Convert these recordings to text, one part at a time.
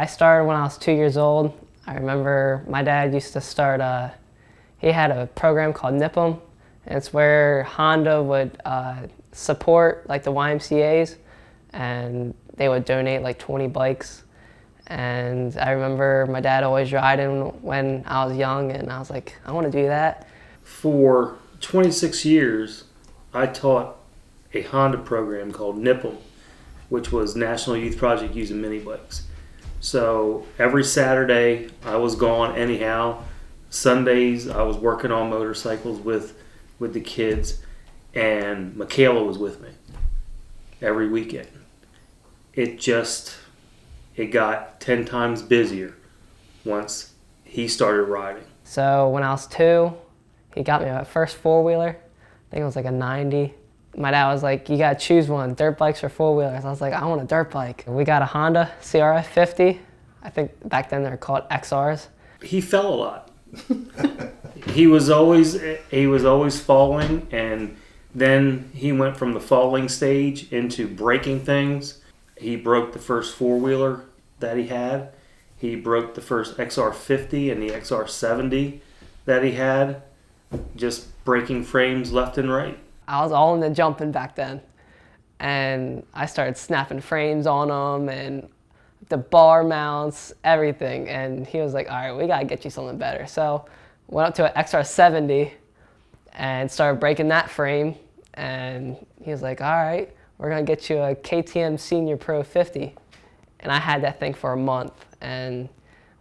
I started when I was 2 years old. I remember my dad used to start, he had a program called NIP'em, and it's where Honda would support like the YMCA's, and they would donate like 20 bikes. And I remember my dad always riding when I was young, and I was like, I want to do that. For 26 years, I taught a Honda program called NIP'em, which was National Youth Project Using Mini Bikes. So every Saturday I was gone anyhow. Sundays I was working on motorcycles with the kids, and Michaela was with me every weekend. It got 10 times busier once he started riding. So when I was 2, he got me my first four-wheeler. I think it was like a 90. My dad was like, you gotta choose one, dirt bikes or four-wheelers. I was like, I want a dirt bike. We got a Honda CRF 50. I think back then they were called XRs. He fell a lot. he was always falling, and then he went from the falling stage into breaking things. He broke the first four-wheeler that he had. He broke the first XR50 and the XR70 that he had, just breaking frames left and right. I was all into jumping back then, and I started snapping frames on them and the bar mounts, everything. And he was like, all right, we gotta get you something better. So went up to an XR70 and started breaking that frame. And he was like, all right, we're gonna get you a KTM Senior Pro 50. And I had that thing for a month, and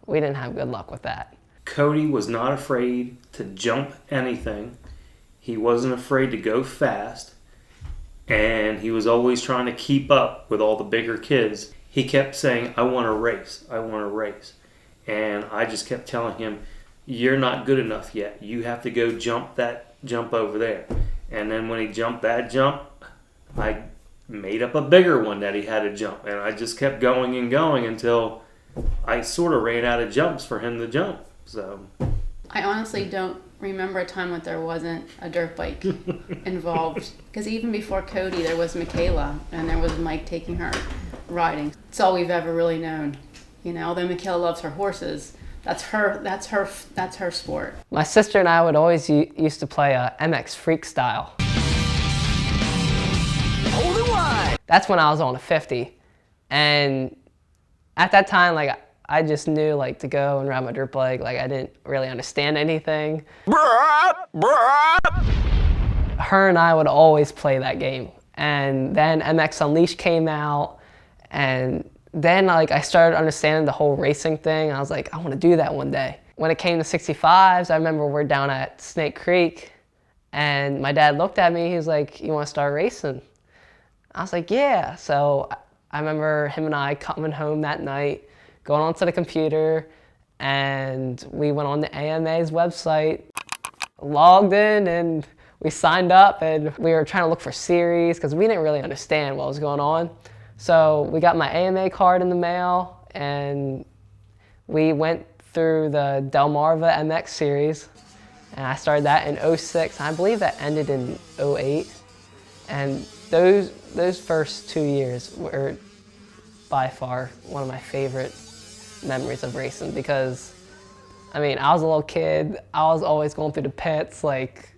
we didn't have good luck with that. Coty was not afraid to jump anything. He wasn't afraid to go fast, and he was always trying to keep up with all the bigger kids. He kept saying, I want to race, I want to race. And I just kept telling him, you're not good enough yet. You have to go jump that jump over there. And then when he jumped that jump, I made up a bigger one that he had to jump. And I just kept going and going until I sort of ran out of jumps for him to jump. So I honestly don't remember a time when there wasn't a dirt bike involved. Because even before Coty, there was Michaela, and there was Mike taking her riding. It's all we've ever really known. You know, although Michaela loves her horses, that's her sport. My sister and I would always used to play MX Freak Style. Holy wide! That's when I was on a 50, and at that time, like, I just knew like to go and ride my dirt bike. Like, I didn't really understand anything. Her and I would always play that game. And then MX Unleashed came out, and then like I started understanding the whole racing thing. I was like, I want to do that one day. When it came to 65s, I remember we're down at Snake Creek, and my dad looked at me. He was like, you want to start racing? I was like, yeah. So I remember him and I coming home that night, going onto the computer, and we went on the AMA's website, logged in, and we signed up, and we were trying to look for series because we didn't really understand what was going on. So we got my AMA card in the mail, and we went through the Delmarva MX series, and I started that in 06. I believe that ended in 08. And those first 2 years were by far one of my favorite memories of racing, because I mean, I was a little kid. I was always going through the pits, like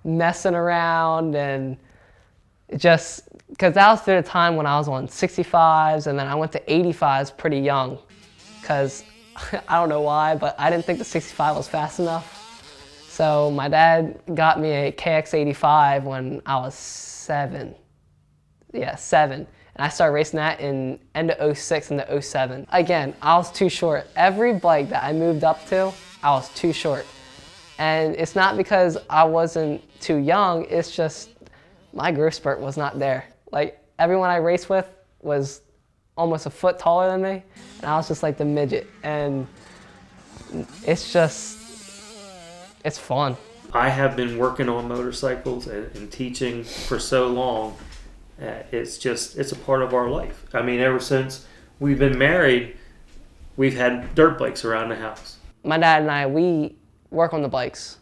messing around, and just because that was through the time when I was on 65s, and then I went to 85s pretty young, because I don't know why, but I didn't think the 65 was fast enough. So my dad got me a KX85 when I was 7. Yeah, 7. And I started racing that in end of 06 into 07. Again, I was too short. Every bike that I moved up to, I was too short. And it's not because I wasn't too young, it's just my growth spurt was not there. Like, everyone I raced with was almost a foot taller than me, and I was just like the midget. And it's fun. I have been working on motorcycles and teaching for so long. It's a part of our life. I mean, ever since we've been married, we've had dirt bikes around the house. My dad and I, we work on the bikes,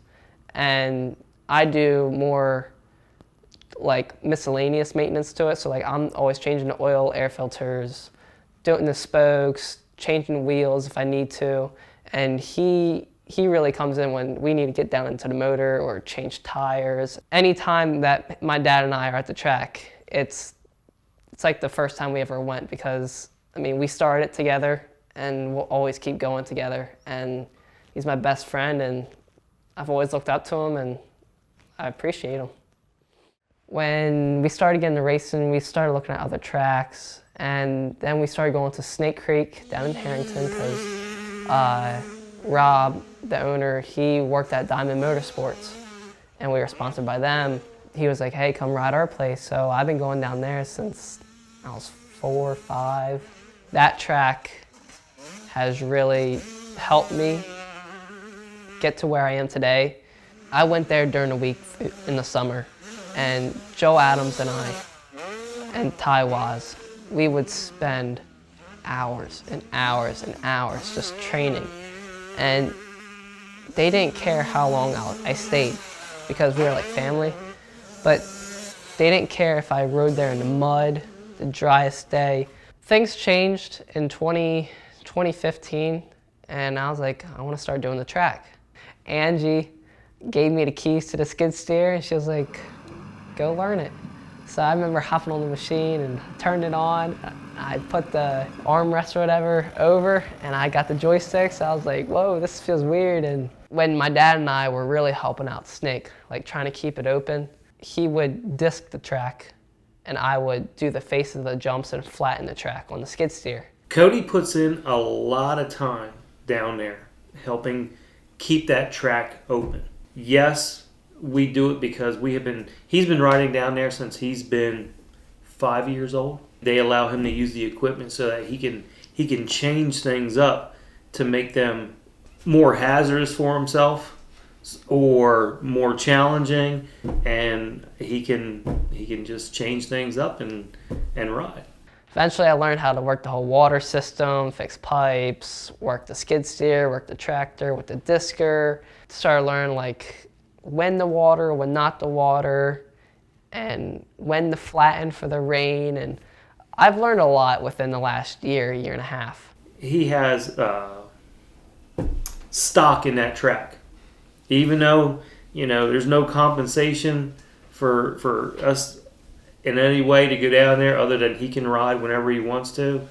and I do more like miscellaneous maintenance to it. So like, I'm always changing the oil, air filters, doing the spokes, changing wheels if I need to. And he really comes in when we need to get down into the motor or change tires. Anytime that my dad and I are at the track, it's like the first time we ever went, because I mean, we started together and we'll always keep going together. And he's my best friend, and I've always looked up to him, and I appreciate him. When we started getting to racing, we started looking at other tracks, and then we started going to Snake Creek down in Harrington, because Rob, the owner, he worked at Diamond Motorsports, and we were sponsored by them. He was like, hey, come ride our place. So I've been going down there since I was 4 or 5. That track has really helped me get to where I am today. I went there during the week in the summer, and Joe Adams and I and Ty Waz, we would spend hours and hours and hours just training. And they didn't care how long I stayed, because we were like family, but they didn't care if I rode there in the mud, the driest day. Things changed in 2015, and I was like, I want to start doing the track. Angie gave me the keys to the skid steer, and she was like, go learn it. So I remember hopping on the machine and turned it on. I put the armrest or whatever over, and I got the joysticks. I was like, whoa, this feels weird. And when my dad and I were really helping out Snake, like trying to keep it open, he would disc the track, and I would do the face of the jumps and flatten the track on the skid steer. Coty puts in a lot of time down there helping keep that track open. Yes, we do it because he's been riding down there since he's been 5 years old. They allow him to use the equipment so that he can change things up to make them more hazardous for himself or more challenging, and he can just change things up and ride. Eventually I learned how to work the whole water system, fix pipes, work the skid steer, work the tractor with the discer. Started learning like when to water, when not to water, and when to flatten for the rain. And I've learned a lot within the last year and a half. He has stock in that track. Even though, there's no compensation for us in any way to go down there other than he can ride whenever he wants to,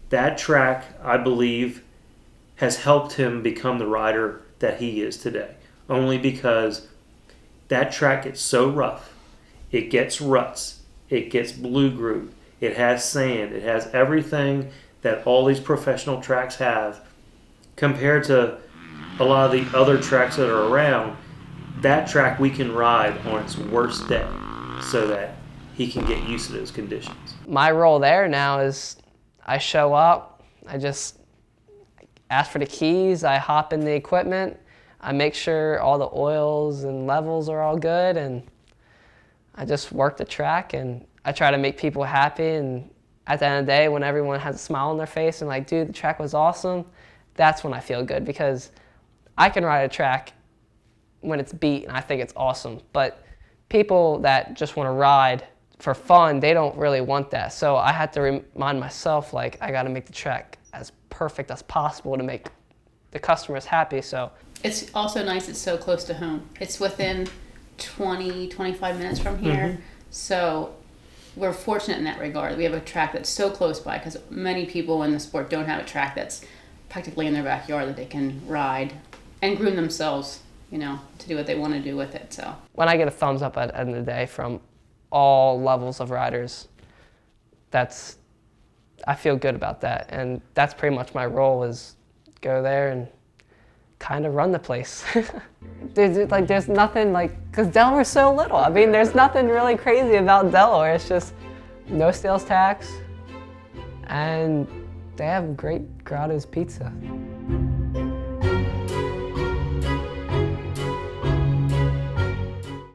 that track, I believe, has helped him become the rider that he is today. Only because that track gets so rough. It gets ruts. It gets blue groove. It has sand. It has everything that all these professional tracks have. Compared to a lot of the other tracks that are around, that track we can ride on its worst day so that he can get used to those conditions. My role there now is I show up, I just ask for the keys, I hop in the equipment, I make sure all the oils and levels are all good, and I just work the track, and I try to make people happy. And at the end of the day, when everyone has a smile on their face and like, dude, the track was awesome, that's when I feel good, because I can ride a track when it's beat and I think it's awesome, but people that just want to ride for fun, they don't really want that. So I had to remind myself, like, I got to make the track as perfect as possible to make the customers happy. So it's also nice it's so close to home. It's within 25 minutes from here. Mm-hmm. So we're fortunate in that regard. We have a track that's so close by, because many people in the sport don't have a track that's practically in their backyard that they can ride and groom themselves, to do what they want to do with it. So when I get a thumbs up at the end of the day from all levels of riders, I feel good about that. And that's pretty much my role, is go there and kind of run the place. There's nothing because Delaware's so little. I mean, there's nothing really crazy about Delaware. It's just no sales tax, and they have great Grotto's pizza.